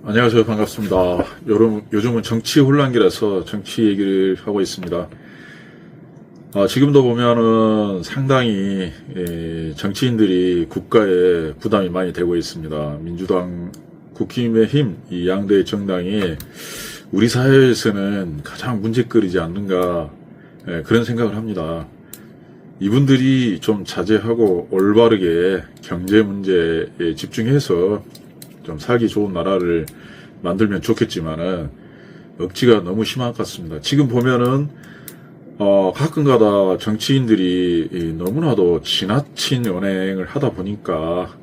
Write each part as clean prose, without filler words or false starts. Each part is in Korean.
안녕하세요. 반갑습니다. 요즘은 정치 혼란기라서 정치 얘기를 하고 있습니다. 지금도 보면은 상당히 정치인들이 국가에 부담이 많이 되고 있습니다. 민주당, 국힘의힘, 이 양대 정당이 우리 사회에서는 가장 문제거리지 않는가, 그런 생각을 합니다. 이분들이 좀 자제하고 올바르게 경제 문제에 집중해서 좀 살기 좋은 나라를 만들면 좋겠지만은 억지가 너무 심한 것 같습니다. 지금 보면은 가끔가다 정치인들이 너무나도 지나친 언행을 하다 보니까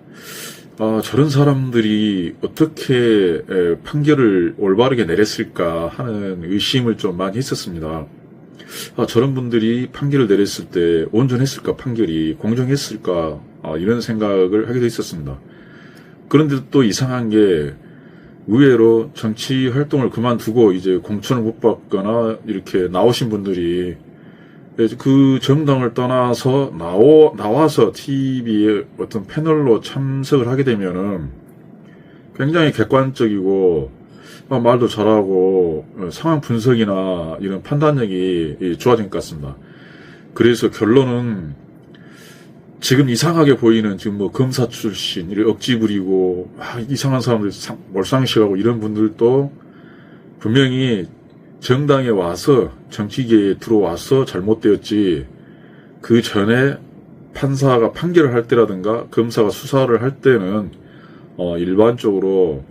저런 사람들이 어떻게 판결을 올바르게 내렸을까 하는 의심을 좀 많이 했었습니다. 저런 분들이 판결을 내렸을 때 온전했을까, 판결이 공정했을까, 이런 생각을 하게 돼 있었습니다. 그런데 또 이상한 게 의외로 정치 활동을 그만두고 이제 공천을 못 받거나 이렇게 나오신 분들이 그 정당을 떠나서 나와서 TV에 어떤 패널로 참석을 하게 되면은 굉장히 객관적이고 말도 잘하고 상황 분석이나 이런 판단력이 좋아진 것 같습니다. 그래서 결론은 지금 이상하게 보이는 지금 뭐 검사 출신, 이를 억지 부리고 이상한 사람들 몰상식하고 이런 분들도 분명히 정당에 와서 정치계에 들어와서 잘못되었지, 그 전에 판사가 판결을 할 때라든가 검사가 수사를 할 때는 일반적으로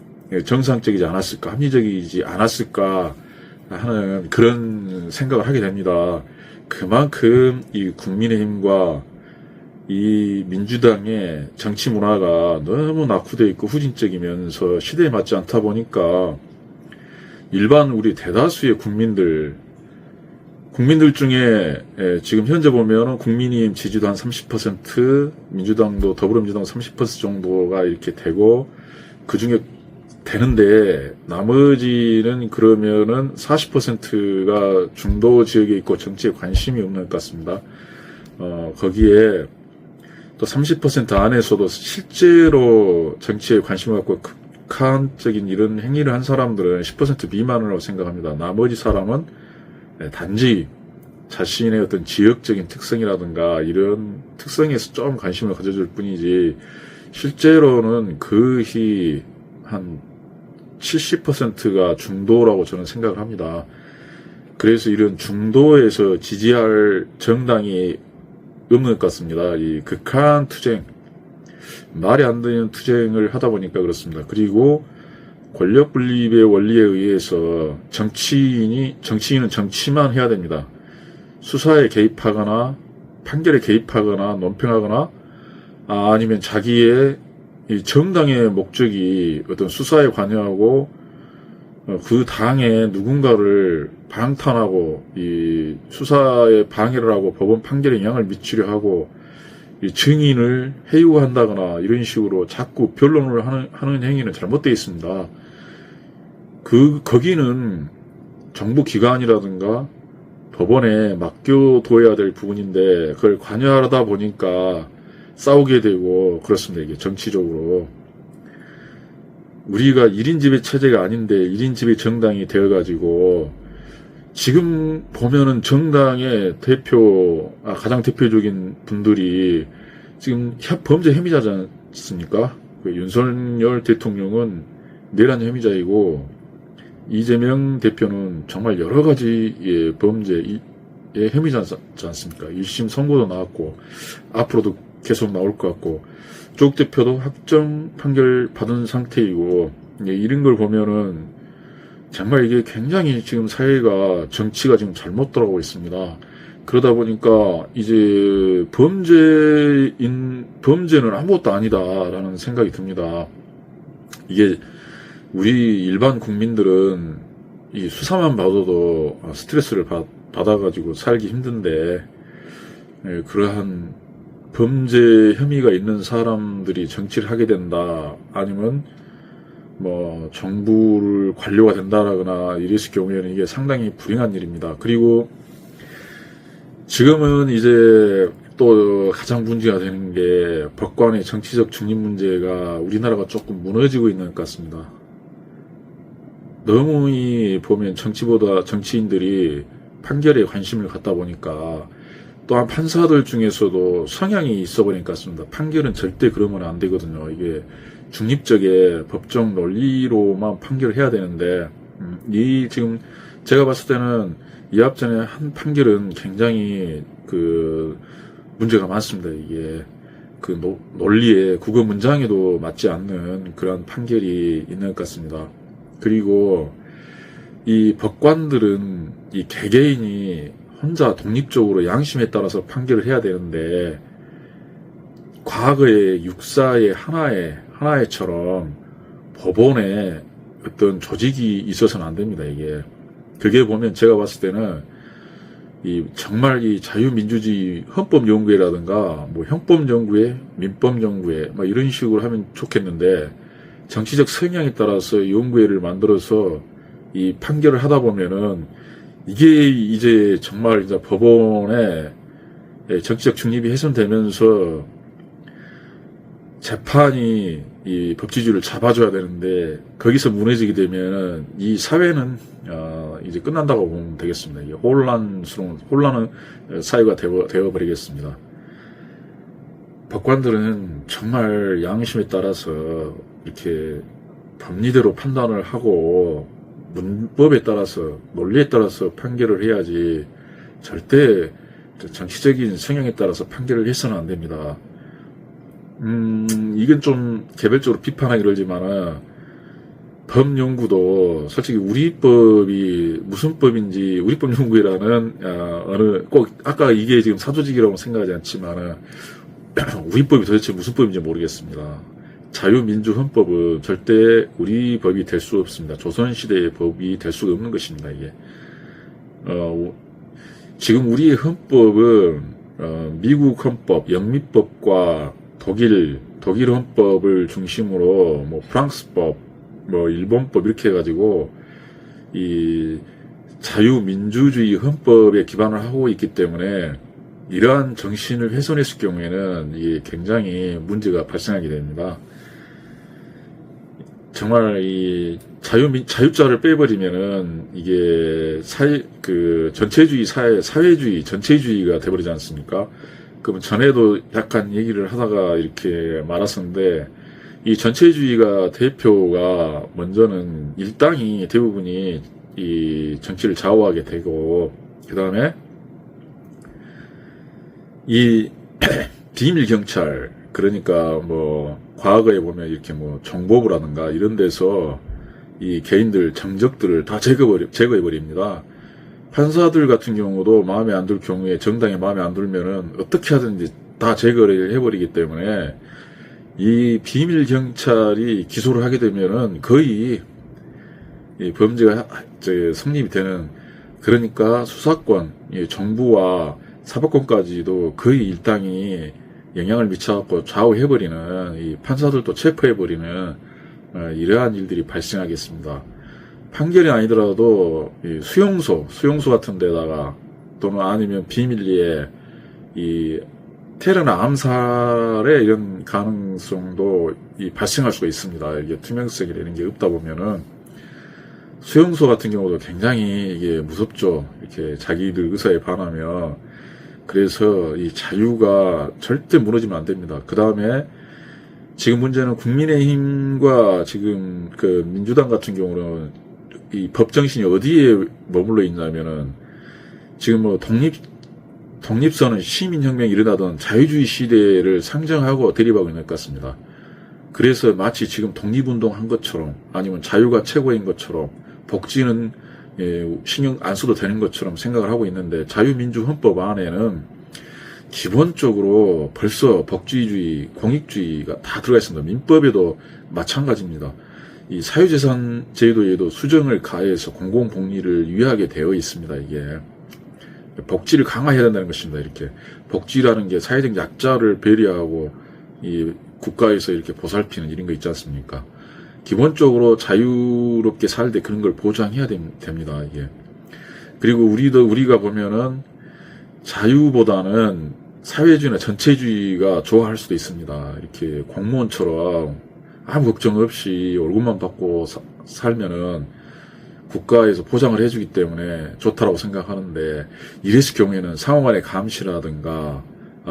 정상적이지 않았을까, 합리적이지 않았을까 하는 그런 생각을 하게 됩니다. 그만큼 이 국민의힘과 이 민주당의 정치 문화가 너무 낙후되어 있고 후진적이면서 시대에 맞지 않다 보니까 일반 우리 대다수의 국민들 중에 지금 현재 보면 국민의힘 지지도 한 30%, 민주당도 더불어민주당 30% 정도가 이렇게 되고, 그 중에 되는데 나머지는 그러면은 40%가 중도 지역에 있고 정치에 관심이 없는 것 같습니다. 거기에 또 30% 안에서도 실제로 정치에 관심을 갖고 극한적인 이런 행위를 한 사람들은 10% 미만이라고 생각합니다. 나머지 사람은 단지 자신의 어떤 지역적인 특성이라든가 이런 특성에서 좀 관심을 가져줄 뿐이지, 실제로는 거의 한 70%가 중도라고 저는 생각을 합니다. 그래서 이런 중도에서 지지할 정당이 없는 것 같습니다. 이 극한 투쟁, 말이 안 되는 투쟁을 하다 보니까 그렇습니다. 그리고 권력 분립의 원리에 의해서 정치인은 정치만 해야 됩니다. 수사에 개입하거나 판결에 개입하거나 논평하거나 아니면 자기의 이 정당의 목적이 어떤 수사에 관여하고 그 당에 누군가를 방탄하고 이 수사에 방해를 하고 법원 판결에 영향을 미치려 하고 이 증인을 해유한다거나 이런 식으로 자꾸 변론을 하는 행위는 잘못되어 있습니다. 거기는 정부 기관이라든가 법원에 맡겨둬야 될 부분인데 그걸 관여하다 보니까 싸우게 되고 그렇습니다. 이게 정치적으로. 우리가 1인 지배 체제가 아닌데 1인 지배 정당이 되어가지고, 지금 보면은 정당의 가장 대표적인 분들이 지금 범죄 혐의자지 않습니까? 윤석열 대통령은 내란 혐의자이고, 이재명 대표는 정말 여러 가지 범죄의 혐의자지 않습니까? 1심 선고도 나왔고, 앞으로도 계속 나올 것 같고, 쪽 대표도 확정 판결 받은 상태이고, 이런 걸 보면은 정말 이게 굉장히 지금 사회가, 정치가 지금 잘못 돌아가고 있습니다. 그러다 보니까 이제 범죄는 아무것도 아니다라는 생각이 듭니다. 이게 우리 일반 국민들은 이 수사만 받아도 스트레스를 받아가지고 살기 힘든데, 그러한 범죄 혐의가 있는 사람들이 정치를 하게 된다, 아니면 뭐 정부를 관료가 된다라거나 이랬을 경우에는 이게 상당히 불행한 일입니다. 그리고 지금은 이제 또 가장 문제가 되는 게 법관의 정치적 중립 문제가 우리나라가 조금 무너지고 있는 것 같습니다. 너무 보면 정치인들이 판결에 관심을 갖다 보니까, 또한 판사들 중에서도 성향이 있어 보니까 같습니다. 판결은 절대 그러면 안 되거든요. 이게 중립적인 법정 논리로만 판결을 해야 되는데, 지금 제가 봤을 때는 이 앞전에 한 판결은 굉장히 문제가 많습니다. 이게 논리에 국어 문장에도 맞지 않는 그런 판결이 있는 것 같습니다. 그리고 이 법관들은 이 개개인이 혼자 독립적으로 양심에 따라서 판결을 해야 되는데, 과거의 육사의 하나에처럼 법원에 어떤 조직이 있어서는 안 됩니다. 그게 보면 제가 봤을 때는 정말 이 자유민주주의 헌법연구회라든가 뭐 형법연구회, 민법연구회 막 이런 식으로 하면 좋겠는데, 정치적 성향에 따라서 연구회를 만들어서 이 판결을 하다 보면은 이게 이제 정말 이제 법원의 정치적 중립이 훼손되면서 재판이 이 법치주의를 잡아줘야 되는데, 거기서 무너지게 되면 이 사회는 이제 끝난다고 보면 되겠습니다. 이게 혼란한 사회가 되어버리겠습니다. 법관들은 정말 양심에 따라서 이렇게 법리대로 판단을 하고 문법에 따라서 논리에 따라서 판결을 해야지, 절대 정치적인 성향에 따라서 판결을 해서는 안 됩니다. 이건 좀 개별적으로 비판하기 그러지만은, 법 연구도 솔직히 우리 법이 무슨 법인지, 우리법 연구회라는 꼭 아까 이게 지금 사조직이라고 생각하지 않지만은 우리 법이 도대체 무슨 법인지 모르겠습니다. 자유민주헌법은 절대 우리 법이 될 수 없습니다. 조선시대의 법이 될 수가 없는 것입니다. 이게 지금 우리의 헌법은 미국 헌법, 영미법과 독일 헌법을 중심으로 뭐 프랑스법, 뭐 일본법 이렇게 해가지고 이 자유민주주의 헌법에 기반을 하고 있기 때문에, 이러한 정신을 훼손했을 경우에는 이게 굉장히 문제가 발생하게 됩니다. 정말 이 자유자를 빼버리면은 이게 전체주의 사회주의 전체주의가 돼버리지 않습니까? 그러면 전에도 약간 얘기를 하다가 이렇게 말았었는데, 이 전체주의가 대표가 먼저는 일당이 대부분이 이 정치를 좌우하게 되고, 그 다음에 이 비밀 경찰, 그러니까 뭐 과거에 보면 이렇게 뭐 정보부라든가 이런 데서 이 개인들 정적들을 다 제거해 버립니다. 판사들 같은 경우도 마음에 안 들 경우에, 정당에 마음에 안 들면은 어떻게 하든지 다 제거를 해버리기 때문에, 이 비밀 경찰이 기소를 하게 되면은 거의 이 범죄가 성립이 되는, 그러니까 수사권, 정부와 사법권까지도 거의 일당이 영향을 미쳐갖고 좌우해버리는, 이 판사들도 체포해버리는 이러한 일들이 발생하겠습니다. 판결이 아니더라도 이 수용소 같은 데다가, 또는 아니면 비밀리에 이 테러나 암살의 이런 가능성도 발생할 수가 있습니다. 이게 투명성이라는 게 없다 보면은, 수용소 같은 경우도 굉장히 이게 무섭죠. 이렇게 자기들 의사에 반하면. 그래서 이 자유가 절대 무너지면 안 됩니다. 그 다음에 지금 문제는 국민의힘과 지금 민주당 같은 경우는 이 법정신이 어디에 머물러 있냐면은, 지금 뭐 독립선언, 시민혁명이 일어나던 자유주의 시대를 상정하고 대립하고 있는 것 같습니다. 그래서 마치 지금 독립운동 한 것처럼, 아니면 자유가 최고인 것처럼, 복지는 신경 안 써도 되는 것처럼 생각을 하고 있는데, 자유민주헌법 안에는 기본적으로 벌써 복지주의, 공익주의가 다 들어가 있습니다. 민법에도 마찬가지입니다. 이 사유재산 제도에도 수정을 가해서 공공복리를 위하게 되어 있습니다. 이게 복지를 강화해야 된다는 것입니다. 이렇게 복지라는 게 사회적 약자를 배려하고 이 국가에서 이렇게 보살피는 이런 거 있지 않습니까? 기본적으로 자유롭게 살 때 그런 걸 보장해야 됩니다. 이게. 그리고 우리가 보면은 자유보다는 사회주의나 전체주의가 좋아할 수도 있습니다. 이렇게 공무원처럼 아무 걱정 없이 월급만 받고 살면은 국가에서 보장을 해주기 때문에 좋다라고 생각하는데, 이랬을 경우에는 상호간의 감시라든가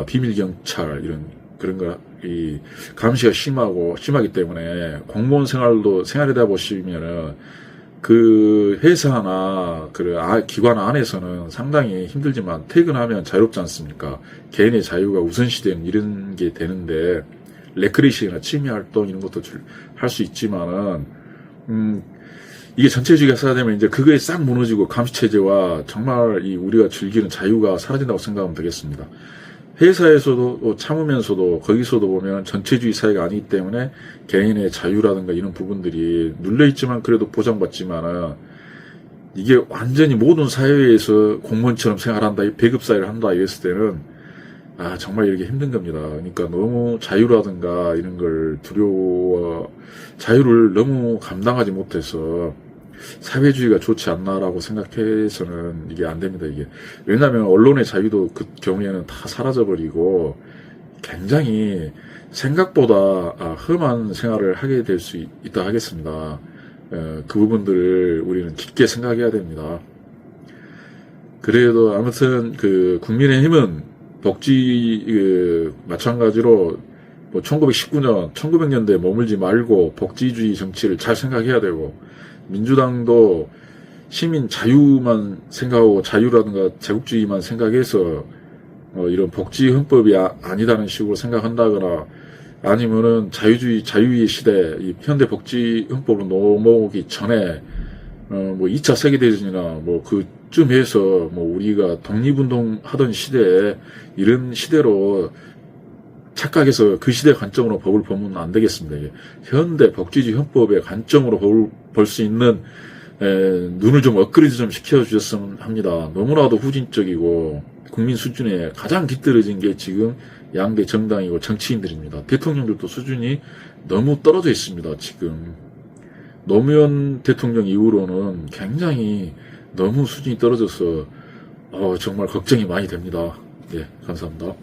비밀 경찰 이런 그런 이 감시가 심하기 때문에 공무원 생활이다 보시면은 그 회사나 그 기관 안에서는 상당히 힘들지만 퇴근하면 자유롭지 않습니까? 개인의 자유가 우선시되는 이런 게 되는데, 레크리시나 취미 활동 이런 것도 할 수 있지만은 이게 전체주의가 쌓여되면 이제 그거에 싹 무너지고 감시체제와 정말 이 우리가 즐기는 자유가 사라진다고 생각하면 되겠습니다. 회사에서도 참으면서도 거기서도 보면 전체주의 사회가 아니기 때문에 개인의 자유라든가 이런 부분들이 눌려있지만 그래도 보장받지만은, 이게 완전히 모든 사회에서 공무원처럼 생활한다, 배급사회를 한다 이랬을 때는 정말 이렇게 힘든 겁니다. 그러니까 너무 자유라든가 이런 걸 자유를 너무 감당하지 못해서 사회주의가 좋지 않나라고 생각해서는 이게 안 됩니다, 이게. 왜냐하면 언론의 자유도 그 경우에는 다 사라져버리고 굉장히 생각보다 험한 생활을 하게 될 수 있다 하겠습니다. 그 부분들을 우리는 깊게 생각해야 됩니다. 그래도 아무튼 그 국민의힘은 복지 마찬가지로 1919년, 1900년대에 머물지 말고 복지주의 정치를 잘 생각해야 되고, 민주당도 시민 자유만 생각하고 자유라든가 제국주의만 생각해서 이런 복지 헌법이 아니다는 식으로 생각한다거나, 아니면은 자유의 시대, 이 현대 복지 헌법으로 넘어오기 전에 2차 세계대전이나 그쯤 해서 우리가 독립운동 하던 시대에 이런 시대로 착각해서 그 시대 관점으로 법을 보면 안 되겠습니다. 이게 현대 복지주의 헌법의 관점으로 법을 볼 수 있는 눈을 좀 업그레이드 좀 시켜주셨으면 합니다. 너무나도 후진적이고 국민 수준에 가장 뒤떨어진 게 지금 양대 정당이고 정치인들입니다. 대통령들도 수준이 너무 떨어져 있습니다. 지금 노무현 대통령 이후로는 굉장히 너무 수준이 떨어져서 정말 걱정이 많이 됩니다. 네, 감사합니다.